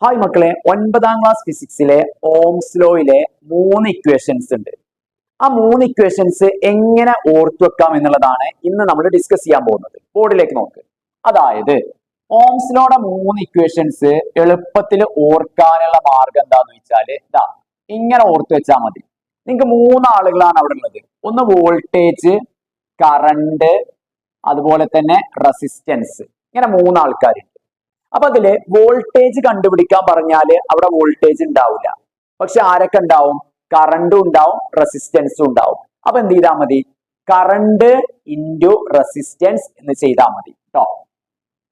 Hi മക്കളെ, 9ാം class ഫിസിക്സിലെ Ohm's ലോയിലെ 3 equations ഉണ്ട്. ആ 3 ഇക്വേഷൻസ് എങ്ങനെ ഓർത്തു വെക്കാം എന്നുള്ളതാണ് ഇന്ന് നമ്മൾ ഡിസ്കസ് ചെയ്യാൻ പോകുന്നത്. ബോർഡിലേക്ക് നോക്ക്. അതായത് ഓംസ് ലോയുടെ 3 ഇക്വേഷൻസ് എളുപ്പത്തിൽ ഓർക്കാനുള്ള മാർഗം എന്താന്ന് വെച്ചാല് ഇങ്ങനെ ഓർത്തു വെച്ചാൽ മതി. നിങ്ങൾക്ക് 3 ആളുകളാണ് അവിടെ ഉള്ളത്. ഒന്ന് വോൾട്ടേജ്, കറണ്ട്, അതുപോലെ തന്നെ റെസിസ്റ്റൻസ്. ഇങ്ങനെ 3 ആൾക്കാരുണ്ട്. അപ്പൊ അതില് വോൾട്ടേജ് കണ്ടുപിടിക്കാൻ പറഞ്ഞാല് അവിടെ വോൾട്ടേജ് ഉണ്ടാവില്ല. പക്ഷെ ആരൊക്കെ ഉണ്ടാവും? കറണ്ടും ഉണ്ടാവും, റെസിസ്റ്റൻസും ഉണ്ടാവും. അപ്പൊ എന്ത് ചെയ്താൽ മതി? കറണ്ട് ഇൻറ്റു റെസിസ്റ്റൻസ് എന്ന് ചെയ്താൽ മതി കേട്ടോ.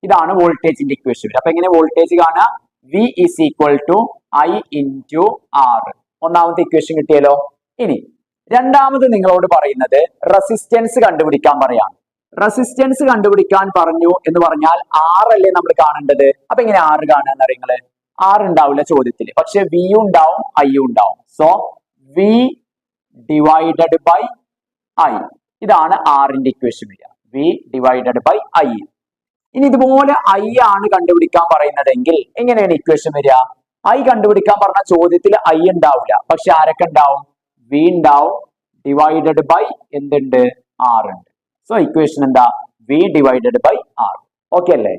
ഇതാണ് വോൾട്ടേജിന്റെ ഇക്വേഷൻ. അപ്പൊ എങ്ങനെ വോൾട്ടേജ് കാണാ? V is equal to I into R. ഒന്നാമത്തെ ഇക്വേഷൻ കിട്ടിയല്ലോ. ഇനി രണ്ടാമത് നിങ്ങളോട് പറയുന്നത് റെസിസ്റ്റൻസ് കണ്ടുപിടിക്കാൻ പറയാണ്. റെസിസ്റ്റൻസ് കണ്ടുപിടിക്കാൻ പറഞ്ഞു എന്ന് പറഞ്ഞാൽ R അല്ലേ നമ്മൾ കാണേണ്ടത്. അപ്പൊ എങ്ങനെ R കാണുക എന്നറിയങ്ങള്? R ഉണ്ടാവില്ല ചോദ്യത്തില്, പക്ഷെ V ഉണ്ടാവും, I ഉണ്ടാവും. So V divided by I. ഇതാണ് R ന്റെ ഇക്വേഷൻ വരിക. V divided by I. ഇനി ഇതുപോലെ I ആണ് കണ്ടുപിടിക്കാൻ പറയുന്നതെങ്കിൽ എങ്ങനെയാണ് ഇക്വേഷൻ വരിക? I കണ്ടുപിടിക്കാൻ പറഞ്ഞ ചോദ്യത്തിൽ I ഉണ്ടാവില്ല, പക്ഷെ ആരൊക്കെ ഉണ്ടാവും? V ഉണ്ടാവും, ഡിവൈഡഡ് ബൈ എന്തുണ്ട്? R ഉണ്ട്. സോ ഇക്വേഷൻ എന്താ? V divided by R. Okay അല്ലേ?